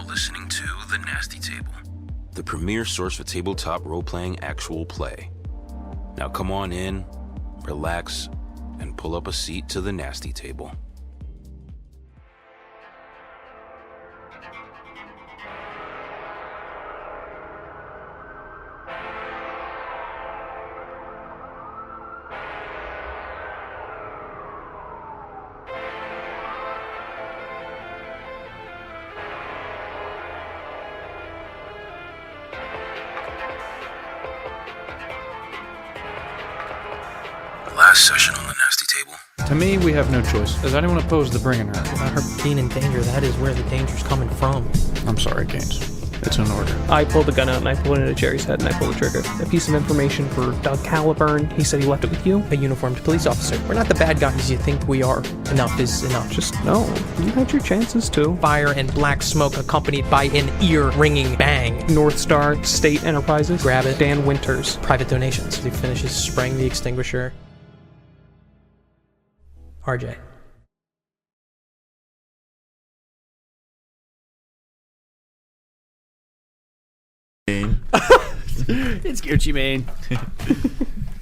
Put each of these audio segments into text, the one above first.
listening to The Nasty Table, the premier source for tabletop role-playing actual play. Now come on in, relax, and pull up a seat to The Nasty Table. Last session on The Nasty Table. To me, we have no choice. Is anyone opposed to bringing her? About her being in danger, that is where the danger's coming from. I'm sorry, Gaines. It's an order. I pulled the gun out and I pulled it into Jerry's head and I pulled the trigger. A piece of information for Doug Caliburn. He said he left it with you. A uniformed police officer. We're not the bad guys you think we are. Enough is enough. Just no. You had your chances too. Fire and black smoke accompanied by an ear-ringing bang. North Star State Enterprises. Grab it. Dan Winters. Private donations. He finishes spraying the extinguisher. RJ. It's Gucci Mane.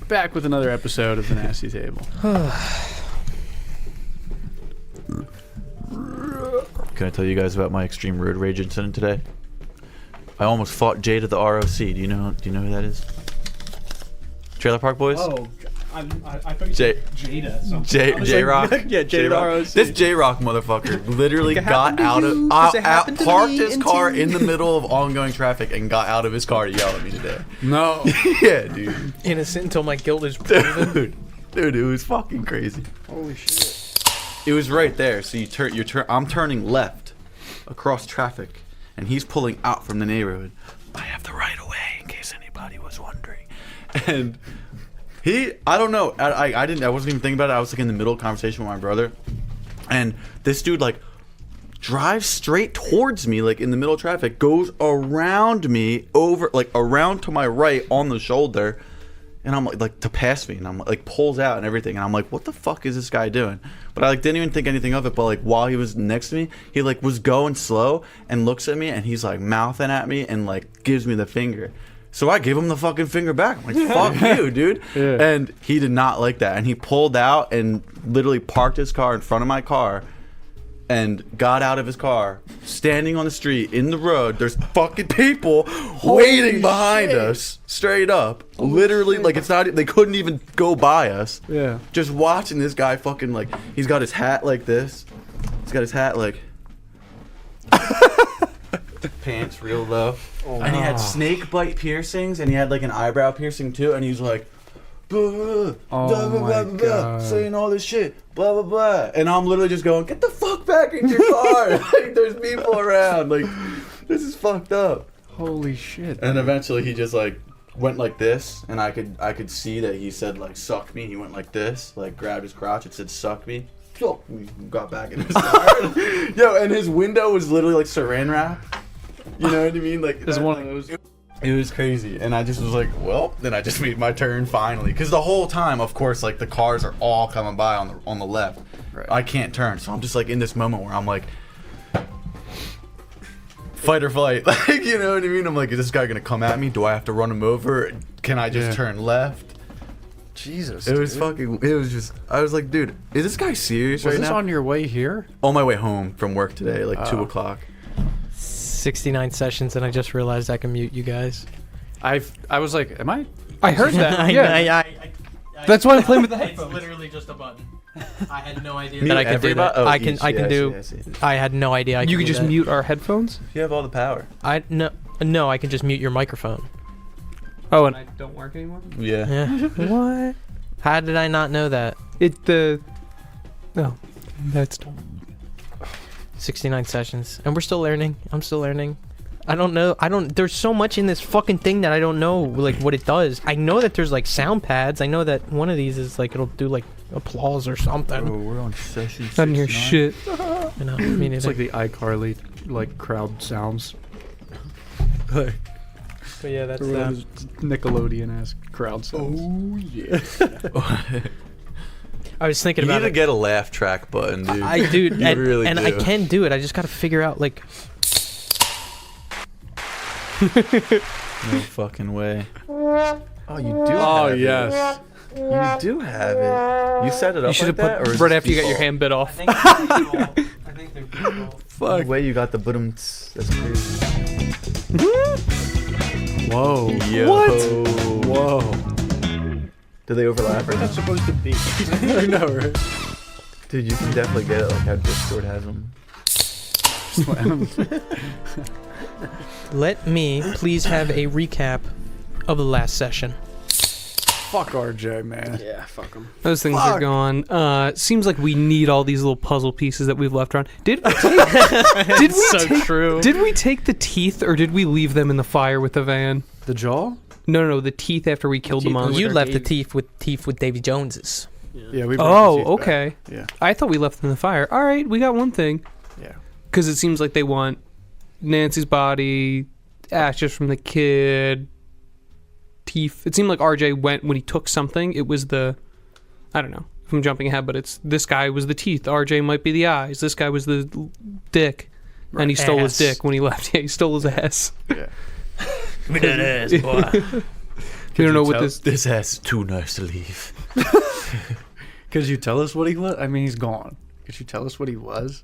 Back with another episode of The Nasty Table. Can I tell you guys about my extreme road rage incident today? I almost fought Jade at the ROC. Do you know who that is? Trailer Park Boys? Oh, I thought you said Jada. J-Rock. Yeah, Jada ROC. This J-Rock motherfucker literally got out of parked his car in the middle of ongoing traffic and got out of his car to yell at me today. No. Yeah, dude. Innocent until my guilt is proven. Dude, it was fucking crazy. Holy shit. It was right there. So I'm turning left across traffic, and he's pulling out from the neighborhood. I have the right of way, in case anybody was wondering. And I don't know. I wasn't even thinking about it. I was like in the middle of a conversation with my brother, and this dude like drives straight towards me, like in the middle of traffic, goes around me around to my right on the shoulder, and I'm like to pass me, and I'm like pulls out and everything, and I'm like, what the fuck is this guy doing? But I like didn't even think anything of it. But like while he was next to me, he like was going slow and looks at me, and he's like mouthing at me and like gives me the finger. So I gave him the fucking finger back. I'm like, fuck you, dude. Yeah. And he did not like that. And he pulled out and literally parked his car in front of my car and got out of his car, standing on the street in the road. There's fucking people waiting behind us, straight up. Literally, like it's not, they couldn't even go by us. Yeah. Just watching this guy fucking like, he's got his hat like this. He's got his hat like... pants real low, and he had snake bite piercings, and he had like an eyebrow piercing too, and he was like, blah, blah, blah, blah, saying all this shit, blah blah blah, and I'm literally just going, get the fuck back in your car. Like there's people around, like this is fucked up. Holy shit. And eventually he just like went like this, and I could see that he said like suck me. He went like this, like grabbed his crotch, it said suck me. We got back in his car. Yo, and his window was literally like saran wrap. You know what I mean? Like it's one of those. It was crazy, and I just was like, well, then I just made my turn finally, because the whole time, of course, like the cars are all coming by on the left. Right. I can't turn, so I'm just like in this moment where I'm like, fight or flight. Like, you know what I mean? I'm like, is this guy gonna come at me? Do I have to run him over? Can I just turn left? Jesus. It was fucking. It was just. I was like, dude, is this guy serious right now? Was this on your way here? On my way home from work today, like 2 o'clock. 69 sessions, and I just realized I can mute you guys. I was like, am I? I heard that. Yeah. That's why I'm playing with the It's headphones. literally just a button. I had no idea Mute that I could do that. everybody? Oh, I can do. I see. I had no idea. You could do just that. mute our headphones? You have all the power. No, I can just mute your microphone. Oh, and I don't work anymore? Yeah. Yeah. What? How did I not know that? No, that's 69 sessions, and we're still learning. I'm still learning. I don't know. There's so much in this fucking thing that I don't know, like, what it does. I know that there's, like, sound pads. I know that one of these is, like, it'll do, like, applause or something. Oh, we're on session 69. I didn't hear shit. I know. Me neither. It's like the iCarly, like, crowd sounds. But yeah, that's Nickelodeon-esque crowd sounds. Oh, yeah. I was thinking You about need it. to get a laugh track button, dude. I do, You really and do. I can do it. I just got to figure out, like, No fucking way. Oh, you do. Oh have yes. It. You do have it. You set it up. You should have like that, put or is right this after you got your default? hand bit off. I think they're people. The way you got the bottoms. That's crazy. Whoa. Yo. Whoa. Do they overlap or That's not? supposed to be. I know, right? Dude, you can definitely get it like how Discord has them. Let me please have a recap of the last session. Fuck RJ, man. Yeah, fuck them. Those things are gone. Seems like we need all these little puzzle pieces that we've left around. Did we take, True. Did we take the teeth or did we leave them in the fire with the van? The jaw? No, the teeth after we killed the monster. You left the teeth with Davy Jones's. Yeah, we. Oh, brought the teeth back. okay. Yeah. I thought we left them in the fire. All right, we got one thing. Yeah. Because it seems like they want Nancy's body, ashes from the kid, teeth. It seemed like RJ went when he took something. It was the, I don't know if I'm jumping ahead, but it's this guy was the teeth. RJ might be the eyes. This guy was the dick, and he stole his Ass. dick when he left. Yeah, he stole his ass. Yeah. Look at that ass, boy. We don't know what this. This ass is too nice to leave. Could you tell us what he was? I mean, he's gone. Could you tell us what he was?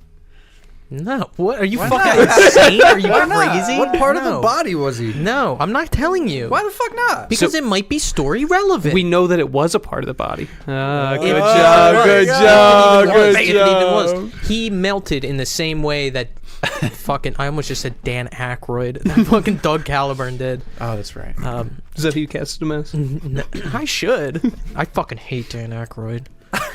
No, what are you Why fucking not? insane? Are you Why not? crazy? What part of No. the body was he? No, I'm not telling you. Why the fuck not? Because it might be story relevant. We know that it was a part of the body. Good It- job. Good It job. even was. Good It even was. job. He melted in the same way that fucking I almost just said Dan Aykroyd. That fucking Doug Caliburn did. Oh, that's right. Is that who you casted him as? I should. I fucking hate Dan Aykroyd.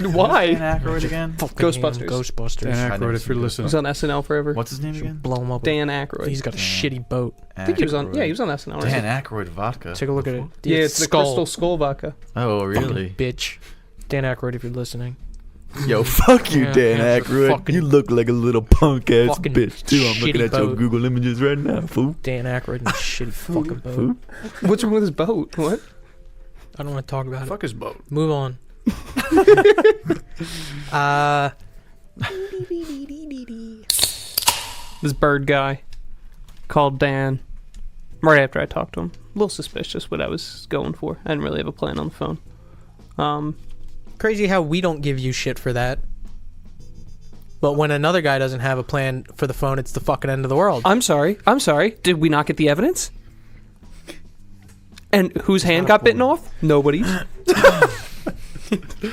Why? Aykroyd again? Fucking Ghostbusters. hate him. Ghostbusters. Dan I Aykroyd, never if you're seen listening. He's on SNL forever. What's his name again? Blow him up. Dan Aykroyd. He's got a shitty boat. I think he was on. Yeah, he was on SNL. Right? Dan Aykroyd vodka. Take a look at it. Yeah, it's the Crystal Skull vodka. Oh, Fucking really? bitch. Dan Aykroyd, if you're listening. Yo, fuck you, Yeah, Dan yeah, Aykroyd. fucking- You look like a little punk ass fucking bitch too. I'm looking shitty at your boat. Google images right now, fool. Dan Aykroyd and his shitty fucking boat. What's wrong with his boat? What? I don't want to talk about it. Fuck his boat. Move on. This bird guy called Dan right after I talked to him. A little suspicious what I was going for. I didn't really have a plan on the phone. Crazy how we don't give you shit for that. But when another guy doesn't have a plan for the phone, it's the fucking end of the world. I'm sorry. Did we not get the evidence? And whose hand got bitten off? Nobody's.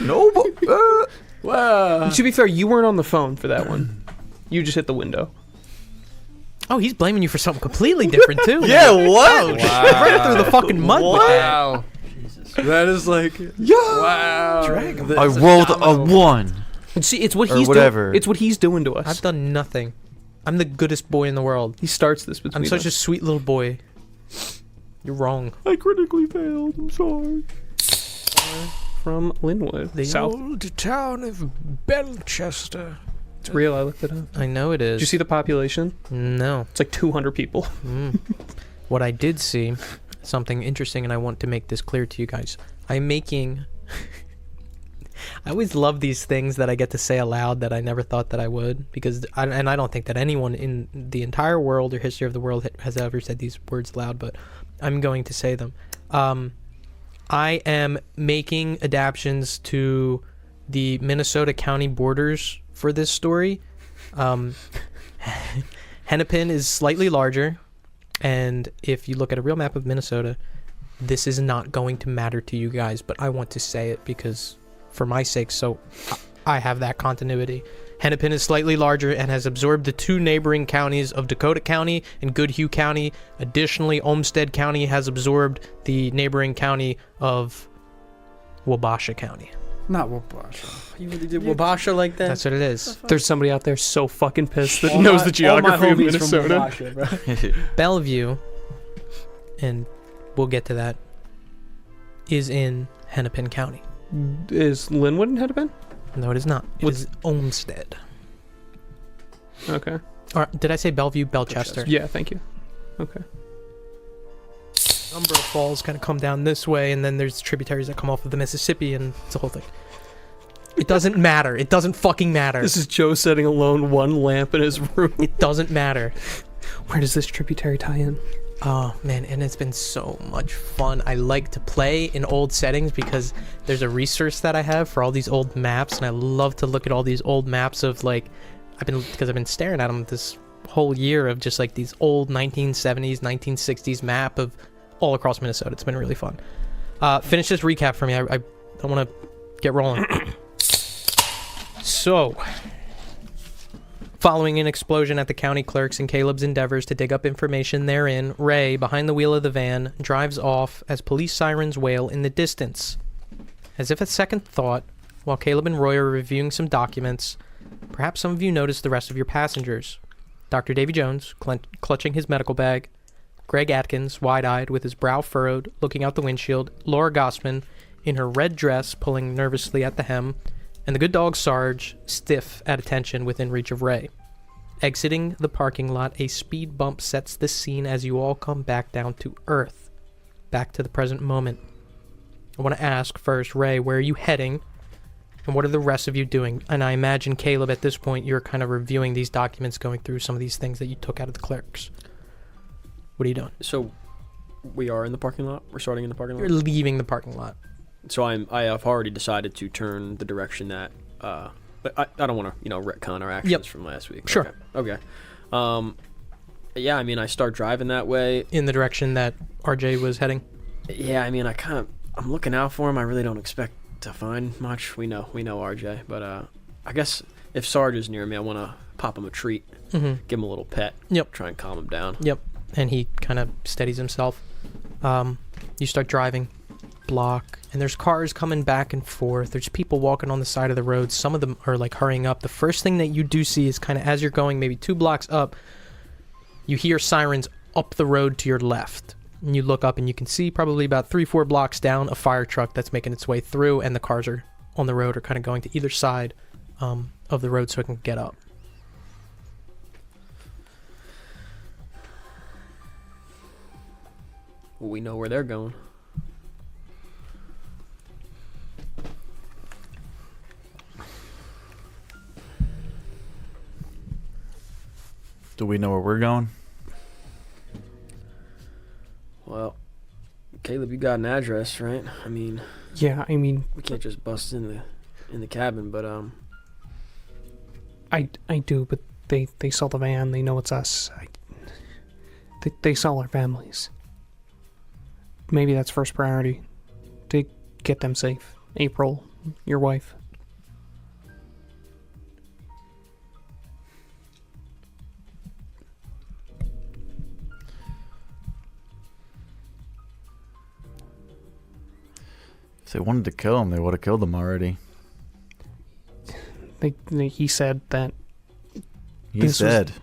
No, but Wow. To be fair, you weren't on the phone for that one. You just hit the window. Oh, he's blaming you for something completely different too. yeah, what? Right through the fucking mud with that. Wow. That is like. Wow. Dragon. I rolled a 1. See, it's what Or he's whatever. doing. It's what he's doing to us. I've done nothing. I'm the goodest boy in the world. He starts this between I'm such a us. sweet little boy. You're wrong. I critically failed. I'm sorry. From Linwood, The South. old town of Belchester. It's real. I looked it up. I know it is. Did you see the population? No. It's like 200 people. What I did see, something interesting, and I want to make this clear to you guys. I'm making... I always love these things that I get to say aloud that I never thought that I would, because I don't think that anyone in the entire world or history of the world has ever said these words aloud, but I'm going to say them. I am making adaptions to the Minnesota county borders for this story. Hennepin is slightly larger, and if you look at a real map of Minnesota, this is not going to matter to you guys, but I want to say it because for my sake, so I have that continuity. Hennepin is slightly larger and has absorbed the 2 neighboring counties of Dakota County and Goodhue County. Additionally, Olmsted County has absorbed the neighboring county of Wabasha County. Not Wabasha. You really did Wabasha like that? That's what it is. There's somebody out there so fucking pissed that knows the geography of Minnesota. Bellevue, and we'll get to that, is in Hennepin County. Is Linwood in Hennepin? No, it is not. It What's- is Olmsted. Okay. Or did I say Bellevue? Belchester. Yeah, thank you. Okay. Number of falls kind of come down this way, and then there's tributaries that come off of the Mississippi, and it's a whole thing. It doesn't matter. It doesn't fucking matter. This is Joe setting alone one lamp in his room. It doesn't matter. Where does this tributary tie in? Oh man, and it's been so much fun. I like to play in old settings because there's a resource that I have for all these old maps, and I love to look at all these old maps of like, I've been staring at them this whole year of just like these old 1970s, 1960s map of all across Minnesota. It's been really fun. Finish this recap for me. I want to get rolling. So, following an explosion at the county clerk's and Caleb's endeavors to dig up information therein, Ray, behind the wheel of the van, drives off as police sirens wail in the distance. As if a second thought, while Caleb and Roy are reviewing some documents, perhaps some of you notice the rest of your passengers. Dr. Davy Jones, clutching his medical bag, Greg Atkins, wide-eyed, with his brow furrowed, looking out the windshield, Laura Gossman, in her red dress, pulling nervously at the hem, and the good dog Sarge, stiff at attention within reach of Ray. Exiting the parking lot, a speed bump sets the scene as you all come back down to earth, back to the present moment. I want to ask first, Ray, where are you heading, and what are the rest of you doing? And I imagine, Caleb, at this point, you're kind of reviewing these documents, going through some of these things that you took out of the clerks. What are you doing? So, we are in the parking lot? We're starting in the parking lot? You're leaving the parking lot. So I have already decided to turn the direction that, but I don't want to, retcon our actions from last week. Sure. Okay. Yeah, I mean, I start driving that way. In the direction that RJ was heading? Yeah, I mean, I'm looking out for him. I really don't expect to find much. We know RJ, but I guess if Sarge is near me, I want to pop him a treat, give him a little pet, try and calm him down. Yep, and he kind of steadies himself. You start driving, block, and there's cars coming back and forth. There's people walking on the side of the road. Some of them are like hurrying up. The first thing that you do see is kind of as you're going maybe 2 blocks up, you hear sirens up the road to your left. And you look up and you can see probably about 3-4 blocks down a fire truck that's making its way through, and the cars are on the road are kind of going to either side of the road so it can get up. Well, we know where they're going. Do we know where we're going? Well, Caleb, you got an address, right? I mean, Yeah, I mean, we can't just bust in the cabin, but I do, but they saw the van. They know it's us. They saw our families. Maybe that's first priority, to get them safe. April, your wife. If they wanted to kill him, they would have killed him already. He said that He's dead.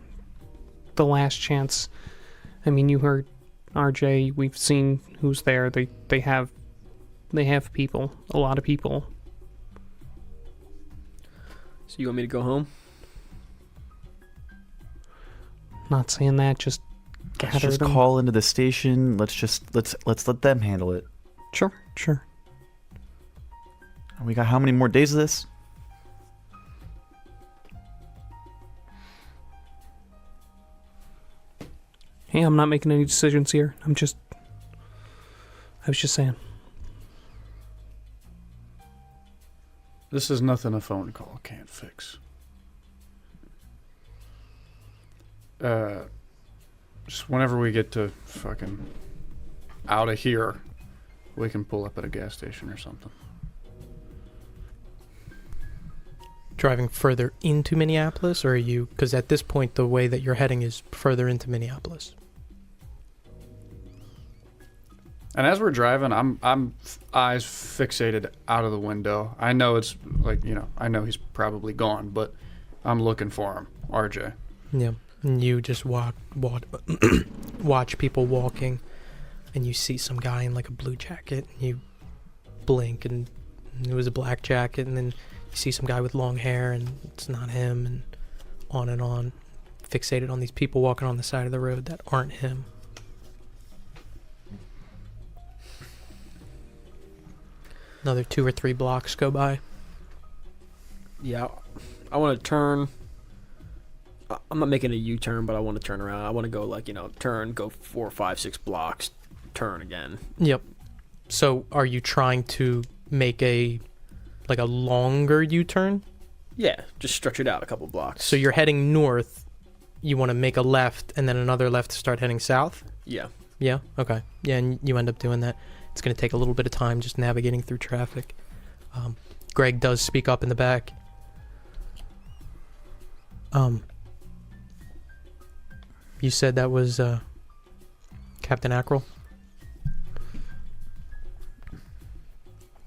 the last chance. I mean, you heard RJ. We've seen who's there. They have people, a lot of people. so you want me to go home? Not saying that, just Let's gather just them. call into the station. Let's let them handle it. Sure. We got how many more days of this? Hey, I'm not making any decisions here. I was just saying. This is nothing a phone call can't fix. Just whenever we get to fucking out of here, we can pull up at a gas station or something. Driving further into Minneapolis, or are you, because at this point the way that you're heading is further into Minneapolis? And as we're driving, I'm eyes fixated out of the window. I know it's like, I know he's probably gone, but I'm looking for him, RJ. Yeah. And you just watch people walking, and you see some guy in like a blue jacket, and you blink, and it was a black jacket, and then you see some guy with long hair, and it's not him, and on, fixated on these people walking on the side of the road that aren't him. Another 2 or 3 blocks go by. Yeah, I want to turn I'm not making a U-turn, but I want to turn around. I want to go like, turn, go 4, 5, 6 blocks, turn again. Yep. So are you trying to make a longer U-turn? Yeah, just stretch it out a couple blocks. So you're heading north. You want to make a left and then another left to start heading south? Yeah. Yeah? Okay. Yeah, and you end up doing that. It's going to take a little bit of time just navigating through traffic. Greg does speak up in the back. You said that was Captain Ackrell?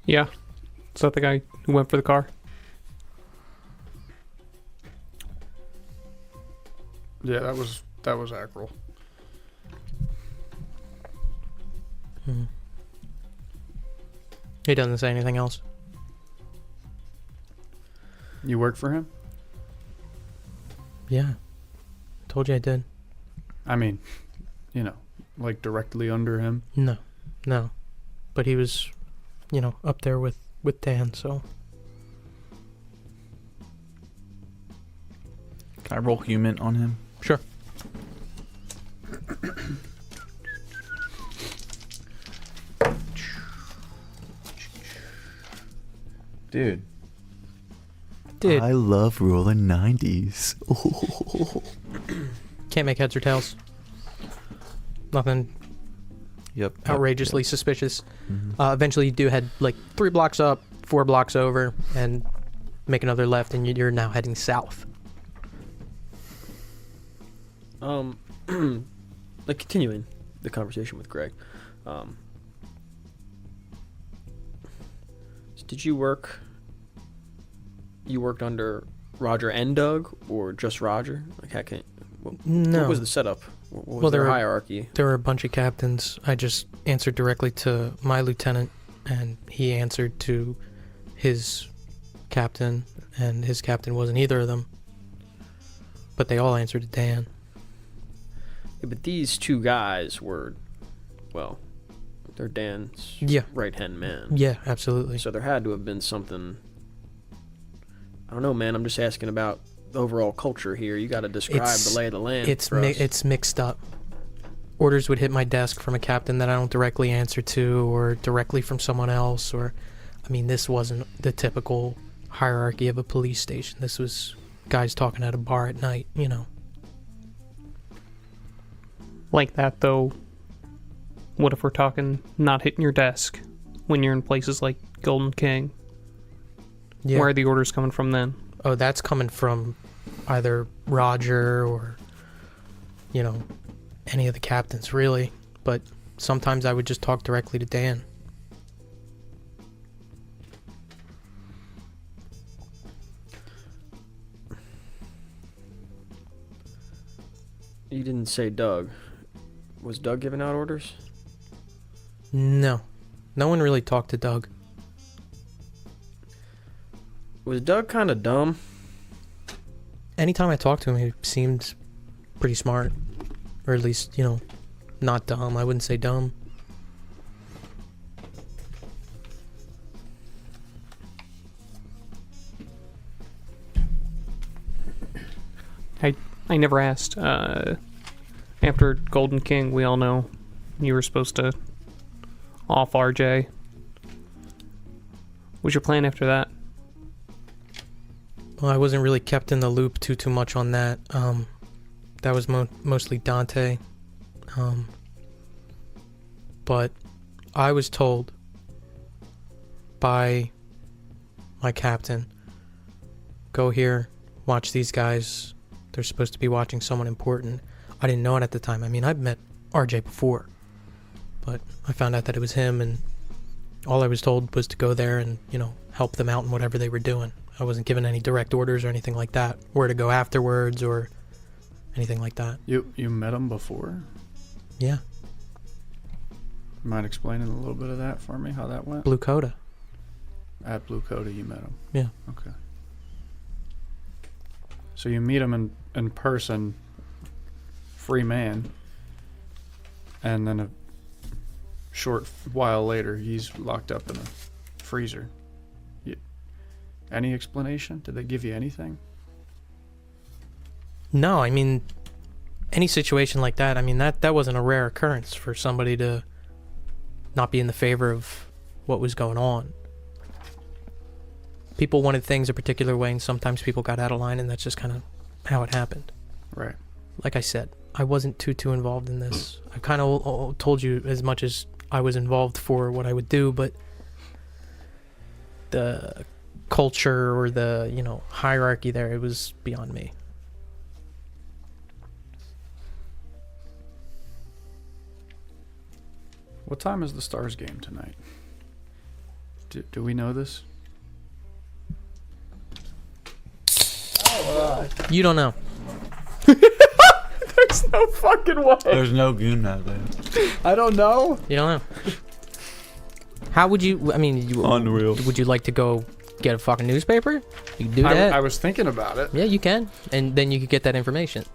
Yeah. Is that the guy who went for the car? Yeah, that was Ackrell. Hmm. He doesn't say anything else. You work for him? Yeah. Told you I did. I mean, like directly under him. No. But he was, up there with Dan, so. Can I roll human on him? Sure. Dude. I love rolling 90s. can't make heads or tails. Nothing outrageously suspicious. Mm-hmm. Eventually you do head like 3 blocks up, 4 blocks over, and make another left, and you're now heading south. Like continuing the conversation with Greg. Did you work? You worked under Roger and Doug, or just Roger? Like, No. What was the setup? What was Well, their there were- hierarchy? There were a bunch of captains. I just answered directly to my lieutenant, and he answered to his captain, and his captain wasn't either of them. But they all answered to Dan. Yeah, but these 2 guys were, well, they're Dan's Yeah. right-hand man. Yeah, absolutely. So there had to have been something. I don't know, man. I'm just asking about the overall culture here. You got to describe the lay of the land. It's mixed up. Orders would hit my desk from a captain that I don't directly answer to, or directly from someone else, or, this wasn't the typical hierarchy of a police station. This was guys talking at a bar at night, Like that, though, what if we're talking not hitting your desk when you're in places like Golden King? Yeah. Where are the orders coming from then? Oh, that's coming from either Roger or, any of the captains, really. But sometimes I would just talk directly to Dan. You didn't say Doug. Was Doug giving out orders? No. No one really talked to Doug. Was Doug kind of dumb? Anytime I talked to him, he seemed pretty smart. Or at least, not dumb. I wouldn't say dumb. I never asked. After Golden King, we all know you were supposed to off RJ. What's your plan after that? Well, I wasn't really kept in the loop too much on that. That was mostly Dante. But I was told by my captain, go here, watch these guys. They're supposed to be watching someone important. I didn't know it at the time. I've met RJ before, but I found out that it was him, and all I was told was to go there and, help them out in whatever they were doing. I wasn't given any direct orders or anything like that, where to go afterwards or anything like that. You met him before? Yeah. You mind explaining a little bit of that for me, how that went? Blue Coda. At Blue Coda you met him? Yeah. Okay. So you meet him in person, free man, and then a short while later he's locked up in a freezer. Any explanation? Did they give you anything? No, I mean, any situation like that, I mean, that wasn't a rare occurrence for somebody to not be in the favor of what was going on. People wanted things a particular way, and sometimes people got out of line, and that's just kind of how it happened. Right. Like I said, I wasn't too involved in this. I kind of told you as much as I was involved for what I would do, but the culture or the, hierarchy there, it was beyond me. What time is the Stars game tonight? Do we know this? You don't know. There's no fucking way. There's no goon out there. I don't know. You don't know. How would you, Unreal. Would you like to go get a fucking newspaper? You can do that. I was thinking about it. Yeah, you can. And then you could get that information.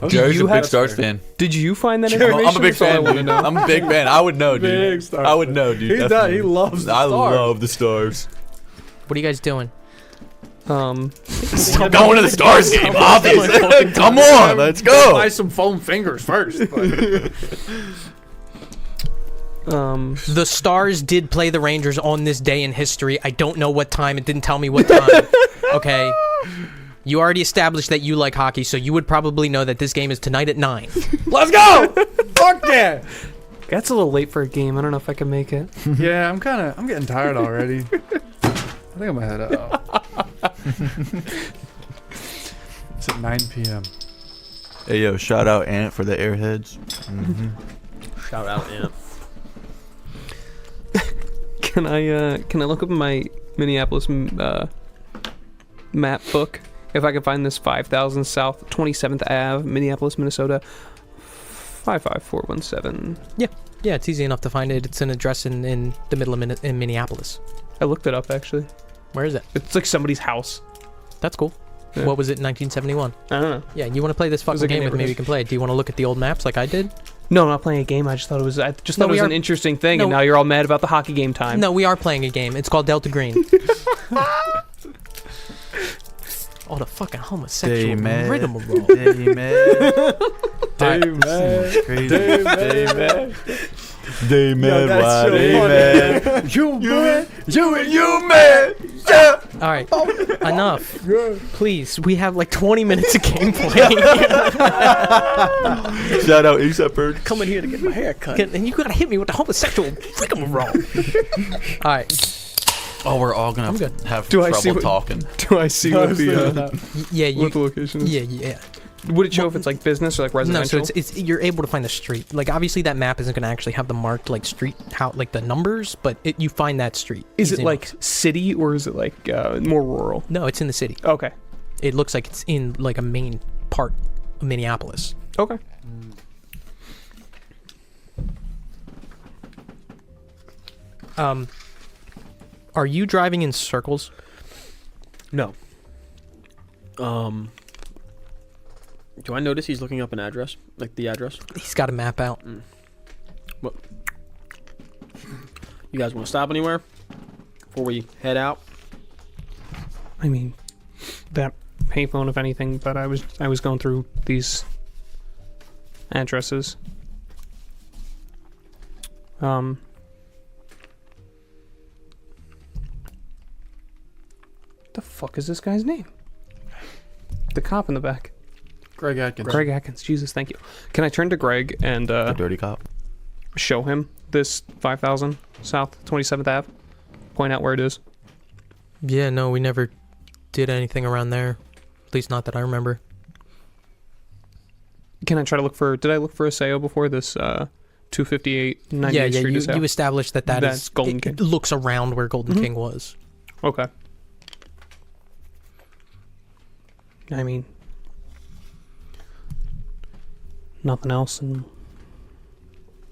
Jerry's a big Stars fan. Did you find that information? I'm a big That's all I fan, wanna dude. know. I'm a big fan. I would know, dude. Big Stars I would fan. know, dude. He does. definitely. He loves the I Stars. love the Stars. What are you guys doing? I'm going to the Stars game, obviously. Come on, let's go. Buy some foam fingers first. But. The Stars did play the Rangers on this day in history. I don't know what time. It didn't tell me what time. Okay. You already established that you like hockey, so you would probably know that this game is tonight at 9. Let's go! Fuck yeah! That's a little late for a game. I don't know if I can make it. Yeah, I'm getting tired already. I think I'm gonna head out. It's at 9 p.m. Hey, yo, shout out Ant for the Airheads. Mm-hmm. Shout out, Ant. Can I look up my Minneapolis map book? If I can find this 5000 South 27th Ave, Minneapolis, Minnesota, 55417. Yeah, it's easy enough to find it. It's an address in the middle of in Minneapolis. I looked it up, actually. Where is it? It's like somebody's house. That's cool. Yeah. What was it in 1971? I don't know. Yeah, you want to play this was fucking a game with me? neighborhood. We can play it. Do you want to look at the old maps like I did? No, I'm not playing a game. I just thought it was. No, it was we an are- interesting thing, no. and now you're all mad about the hockey game time. No, we are playing a game. It's called Delta Green. Oh, the fucking homosexual rigmarole. Day mad. Day mad. Crazy. Day mad. Day mad. that's Why so they funny. mad? You mad? You mad? Yeah. All right, enough. Please, we have like 20 minutes of gameplay. Shout out ASAP Bird. Coming here to get my hair cut. And you gotta hit me with the homosexual rigmarole. All right. Oh, we're all gonna I'm good. have Do I see trouble what- talking. Do I see what the Yeah, you. what the location is? Yeah. Would it show if it's like business or like No, residential? so it's you're able to find the street. Like obviously that map isn't gonna actually have the marked like street how like the numbers, but you find that street. Is it easy like enough. city or is it like more rural? No, it's in the city. Okay. It looks like it's in like a main part of Minneapolis. Okay. Are you driving in circles? No. Do I notice he's looking up an address? Like the address? He's got a map out. What? You guys want to stop anywhere before we head out? I mean, that payphone, if anything, but I was going through these addresses. The fuck is this guy's name? The cop in the back. Greg Atkins. Greg Atkins. Jesus, thank you. Can I turn to Greg and The dirty cop. show him this 5000 South 27th Ave? Point out where it is. Yeah, no, we never did anything around there. At least not that I remember. Can I try to look for... Did I look for a SEO before this 258 98th Yeah, Street you, is you established that That's is Golden it, King. it looks around where Golden Mhm. King was. Okay. I mean... Nothing else and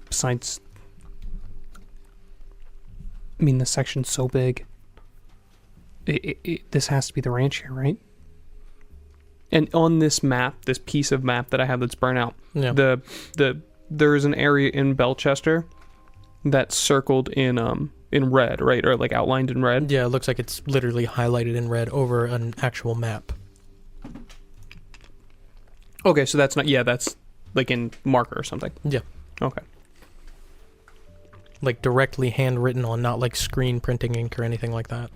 besides... I mean, the section's so big. This has to be the ranch here, right? And on this map, this piece of map that I have that's burnt out, Yeah. there is an area in Belchester that's circled in red, right? Or like outlined in red. Yeah, it looks like it's literally highlighted in red over an actual map. Okay, so that's not. Yeah, that's like in marker or something. Yeah. Okay. Like directly handwritten on, not like screen printing ink or anything like that.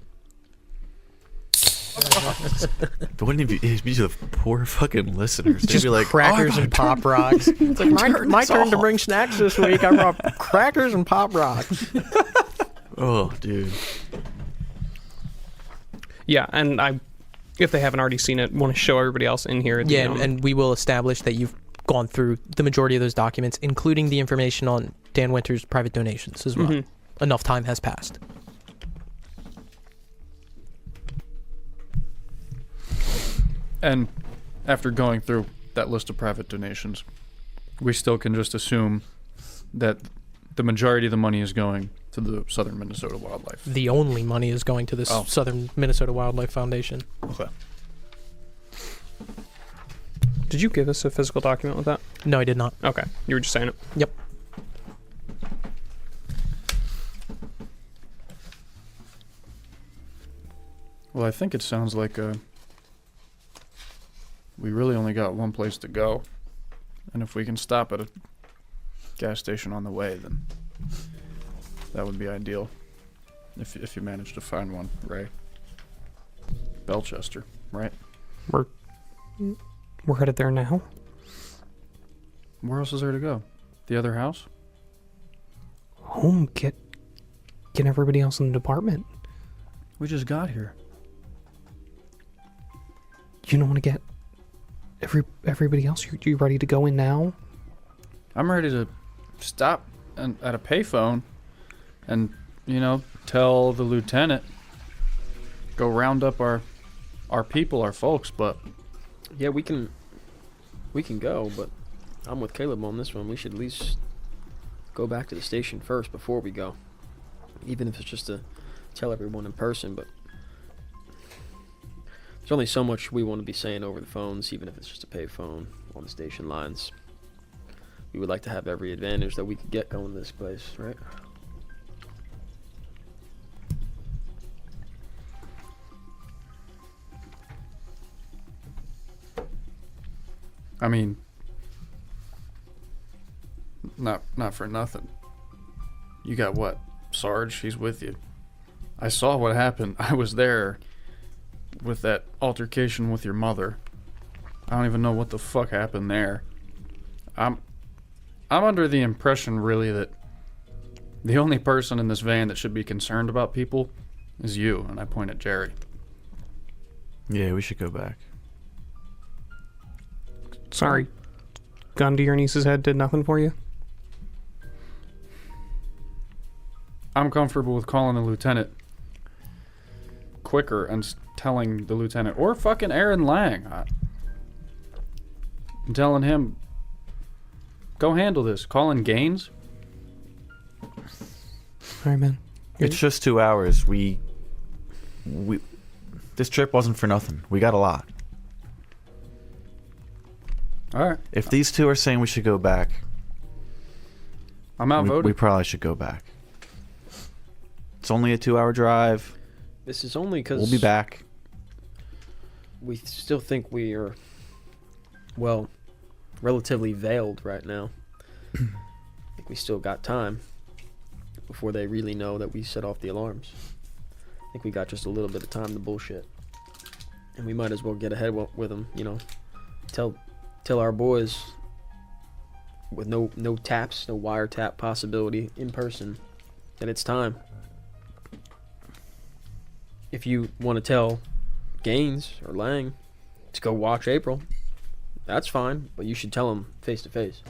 It wouldn't even be the poor fucking listeners. They'd Just be like, crackers and Pop Rocks. It's like my turn to bring snacks this week. I brought crackers and Pop Rocks. Oh, dude. Yeah, and if they haven't already seen it, want to show everybody else in here. Yeah, and we will establish that you've gone through the majority of those documents, including the information on Dan Winter's private donations as well. Mm-hmm. Enough time has passed. And after going through that list of private donations, we still can just assume that the majority of the money is going to the Southern Minnesota Wildlife. The only money is going to the Southern Minnesota Wildlife Foundation. Okay. Did you give us a physical document with that? No, I did not. Okay. You were just saying it. Yep. Well, I think it sounds like we really only got one place to go. And if we can stop at a gas station on the way, then that would be ideal. If you manage to find one, Ray. Belchester, right? We're headed there now. Where else is there to go? The other house? Home. Get everybody else in the department. We just got here. You don't want to get everybody else? You ready to go in now? I'm ready to stop at a payphone and, tell the lieutenant, go round up our people, our folks, but... Yeah, we can go, but I'm with Caleb on this one. We should at least go back to the station first before we go. Even if it's just to tell everyone in person, but there's only so much we want to be saying over the phones, even if it's just a pay phone on the station lines. We would like to have every advantage that we could get going to this place, right? I mean, not for nothing. You got what? Sarge, he's with you. I saw what happened. I was there with that altercation with your mother. I don't even know what the fuck happened there. I'm under the impression, really, that the only person in this van that should be concerned about people is you, and I point at Jerry. Yeah, we should go back. Sorry. Gun to your niece's head did nothing for you? I'm comfortable with calling the lieutenant quicker and telling the lieutenant, or fucking Aaron Lang, I'm telling him, go handle this. Calling Gaines. All right, man. It's just 2 hours. We this trip wasn't for nothing. We got a lot. All right. If these two are saying we should go back, I'm outvoted. we probably should go back. It's only a 2-hour drive. This is only because We'll be back. we still think we are, well, relatively veiled right now. I think we still got time before they really know that we set off the alarms. I think we got just a little bit of time to bullshit. And we might as well get ahead with them, Tell our boys with no taps, no wiretap possibility in person that it's time. If you want to tell Gaines or Lang to go watch April, that's fine, but you should tell them face to face.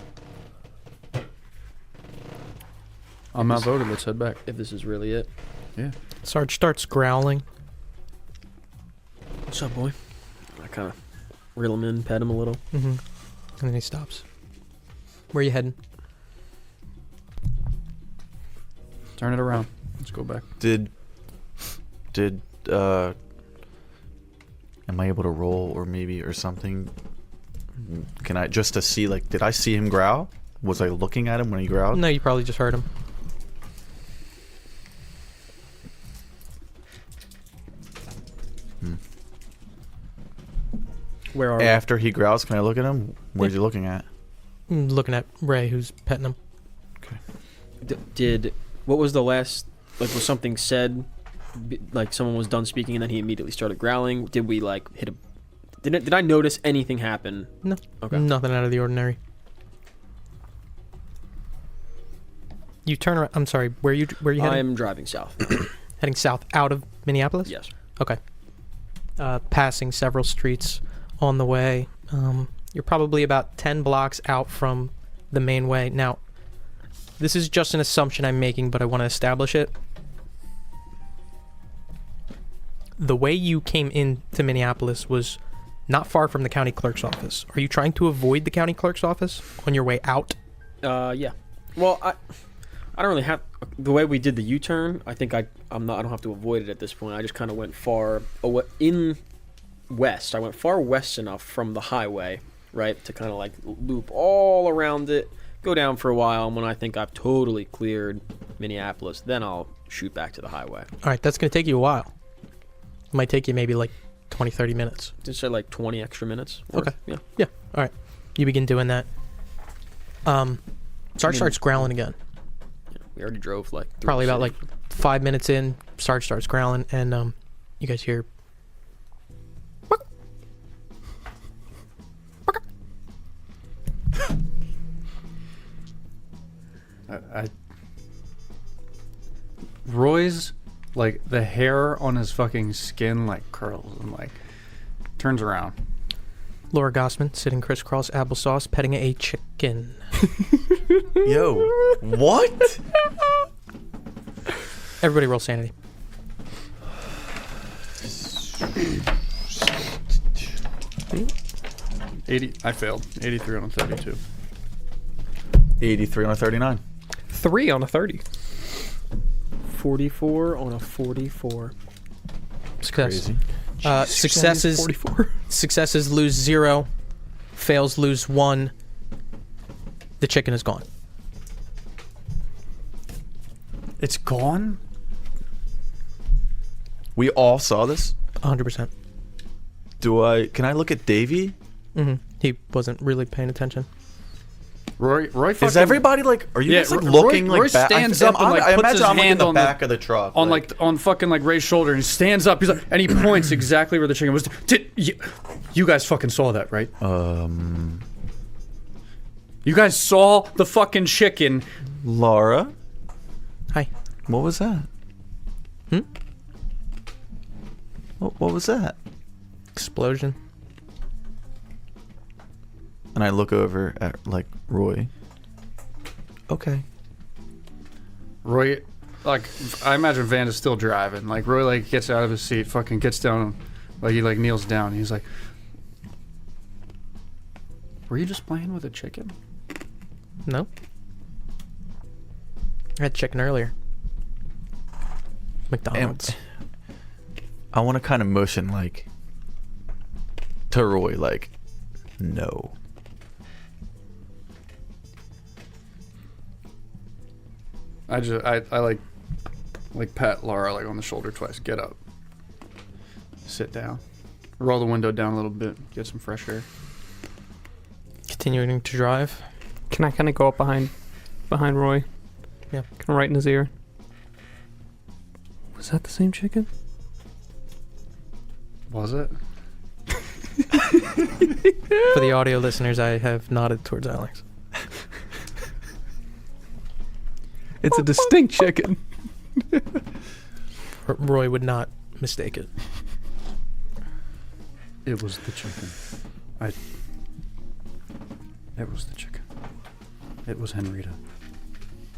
I'm outvoted. Let's head back. If this is really it. Yeah. Sarge starts growling. What's up, boy? I kind of reel him in, pet him a little. Mm-hmm. And then he stops. Where are you heading? Turn it around. Let's go back. Did am I able to roll or something? Can I just to see, like, did I see him growl? Was I looking at him when he growled? No, you probably just heard him. Where are After he growls, can I look at him? Where's he looking at? Looking at Ray, who's petting him. we? What was the last? Like, was something said? Like someone was done speaking and then he immediately started growling. Did we like hit a? Did I notice anything happen? No. Okay. Nothing out of the ordinary. You turn around. I'm sorry. Where you heading? I'm driving south. Heading south out of Minneapolis? Yes. Okay. Passing several streets on the way. You're probably about 10 blocks out from the main way. Now, this is just an assumption I'm making, but I want to establish it. The way you came into Minneapolis was not far from the county clerk's office. Are you trying to avoid the county clerk's office on your way out? Yeah. Well, I don't really have the way we did the U-turn. I think I don't have to avoid it at this point. I just kind of went far in west. I went far west enough from the highway, right, to kind of like loop all around it, go down for a while, and when I think I've totally cleared Minneapolis, then I'll shoot back to the highway. All right, that's going to take you a while. It might take you maybe like 20, 30 minutes. Just say like 20 extra minutes. Okay. Yeah. Yeah. All right. You begin doing that. Sarge starts growling again. We already drove like Probably about like 5 minutes in, Sarge starts growling, and you guys hear. Roy's, like, the hair on his fucking skin, like, curls and, like, turns around. Laura Gossman sitting crisscross applesauce petting a chicken. Yo, what? Everybody roll sanity. 80. I failed. 83 on a 32. 83 on a 39. 3 on a 30. 44 on a 44. Success. Crazy. Successes. 44. Successes lose 0. Fails lose 1. The chicken is gone. It's gone? We all saw this. 100%. Can I look at Davy? Mm-hmm. He wasn't really paying attention. Roy fucking... Is everybody like? Are you Yeah, guys like Roy- looking Roy like back? stands up and, like, I puts imagine his I'm looking hand at the on the- back of the truck. on on fucking like Ray's shoulder, and he stands up. He's like, and he points exactly where the chicken was. You guys fucking saw that, right? You guys saw the fucking chicken. Laura, Hi. what was that? What was that? Explosion. And I look over at like Roy. Okay. Roy, like, I imagine Van is still driving. Like, Roy, like, gets out of his seat, fucking gets down, like, he, like, kneels down. And he's like, were you just playing with a chicken? No. I had chicken earlier. McDonald's. I want to kind of motion, like, to Roy, like, no. I like pat Laura, like, on the shoulder twice. Get up. Sit down. Roll the window down a little bit. Get some fresh air. Continuing to drive. Can I kind of go up behind Roy? Yeah. Kind of right in his ear. Was that the same chicken? Was it? For the audio listeners, I have nodded towards Alex. It's a distinct chicken. Roy would not mistake it. It was the chicken. It was the chicken. It was Henrietta.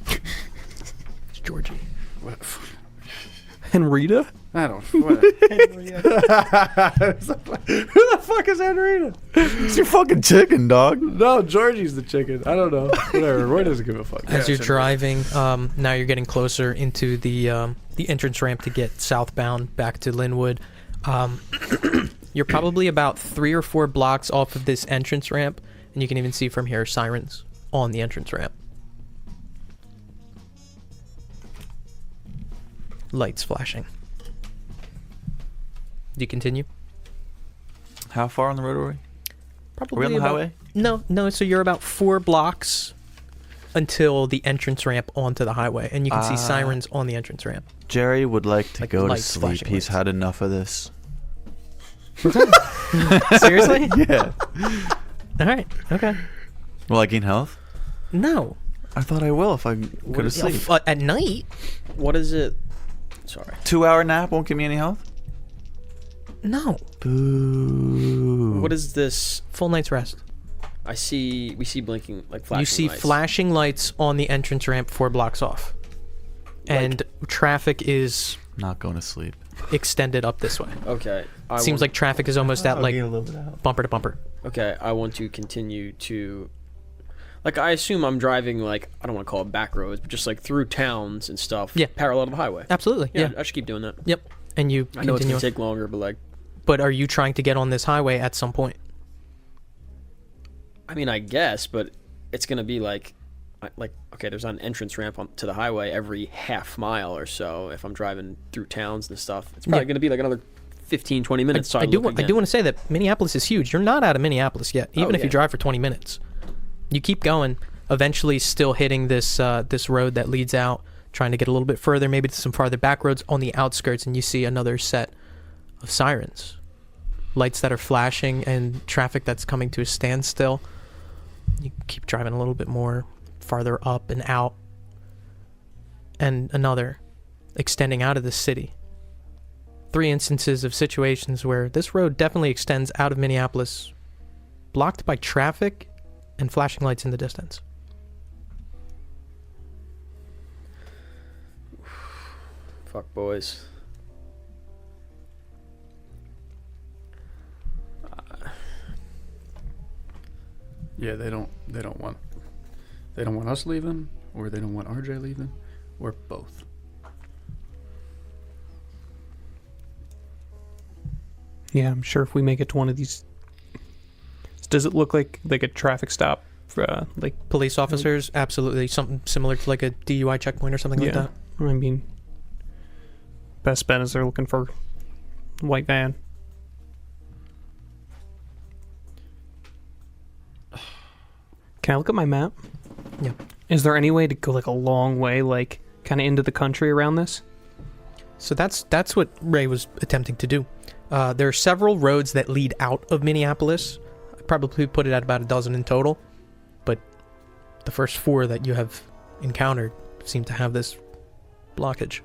It's Georgie. What? Henrietta? I don't. What? Who the fuck is Henrietta? It's your fucking chicken, dog. No, Georgie's the chicken. I don't know. Whatever. Roy doesn't give a fuck. As Yeah, you're driving, now you're getting closer into the entrance ramp to get southbound back to Linwood. You're probably about 3 or 4 blocks off of this entrance ramp, and you can even see from here sirens on the entrance ramp. Lights flashing. Do you continue? How far on the road are we? Probably Are we on the about- highway? No. So you're about 4 blocks until the entrance ramp onto the highway, and you can see sirens on the entrance ramp. Jerry would like to Like go to lights, sleep. flashing He's lights. had enough of this. Seriously? Yeah. All right. Okay. Will I gain health? No. I thought I will if I go to sleep. At night? What is it? Sorry. 2-hour nap won't give me any health? No. Boo. What is this? Full night's rest. We see blinking like flashing You see lights. flashing lights on the entrance ramp 4 blocks off. And traffic is Not going to sleep. extended up this way. Okay. Seems like traffic is almost at like bumper to bumper. Okay, I want to continue to. Like, I assume I'm driving, like, I don't want to call it back roads, but just, like, through towns and stuff. Yeah. Parallel to the highway. Absolutely. Yeah. I should keep doing that. Yep. And you I know it's continue. going to take longer, but, like, But are you trying to get on this highway at some point? I mean, I guess, but it's going to be, like, okay, there's an entrance ramp to the highway every half mile or so if I'm driving through towns and stuff. It's probably going to be, like, another 15, 20 minutes. So I do want to say that Minneapolis is huge. You're not out of Minneapolis yet, even if you drive for 20 minutes. You keep going, eventually still hitting this this road that leads out, trying to get a little bit further, maybe to some farther back roads on the outskirts, and you see another set of sirens. Lights that are flashing and traffic that's coming to a standstill. You keep driving a little bit more, farther up and out. And another, extending out of the city. 3 instances of situations where this road definitely extends out of Minneapolis, blocked by traffic and flashing lights in the distance. Fuck, boys. Yeah, they don't want us leaving, or they don't want RJ leaving, or both. Yeah, I'm sure if we make it to one of these, does it look like a traffic stop? For, like Police officers, absolutely. Something similar to like a DUI checkpoint or something like that. I mean, best bet is they're looking for white van. Can I look at my map? Yeah. Is there any way to go like a long way, like kind of into the country around this? So that's what Ray was attempting to do. There are several roads that lead out of Minneapolis. I'd probably put it at about a dozen in total. But the first 4 that you have encountered seem to have this blockage.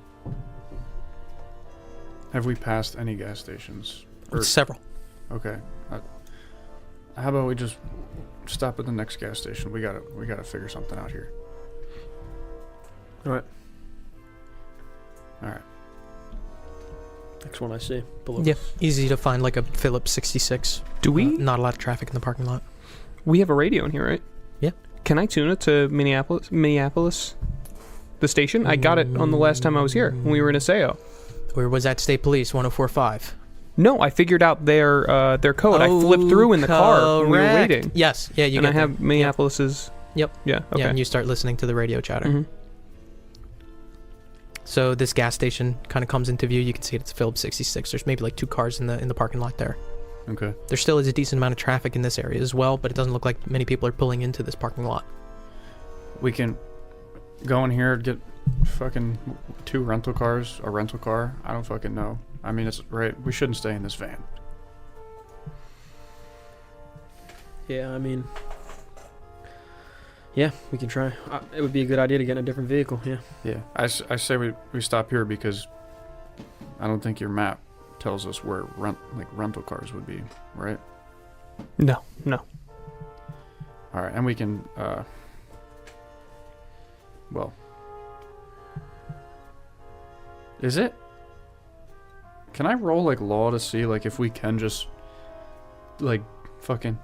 Have we passed any gas stations? Several. Okay. How about we just stop at the next gas station? We gotta figure something out here. All right. All right. Next one I see. Below. Yeah, easy to find like a Phillips 66. Do we? Not a lot of traffic in the parking lot. We have a radio in here, right? Yeah. Can I tune it to Minneapolis? The station? I got it on the last time I was here when we were in Aseo. Or was that State Police 104.5? No, I figured out their code. I flipped through in the car when we were waiting. Yes, yeah, you and I get have that. Minneapolis's. Yep. Yeah. Okay. Yeah, and you start listening to the radio chatter. Mhm. So this gas station kind of comes into view. You can see it's Phillips 66. There's maybe like 2 cars in the parking lot there. Okay. There still is a decent amount of traffic in this area as well, but it doesn't look like many people are pulling into this parking lot. We can go in here, get fucking 2 rental cars, a rental car. I don't fucking know. I mean, it's right. We shouldn't stay in this van. Yeah, I mean, yeah, we can try. It would be a good idea to get in a different vehicle. Yeah. Yeah. I say we stop here because I don't think your map tells us where rental cars would be, right? No. All right, and we can well, is it? Can I roll like law to see like if we can just like fucking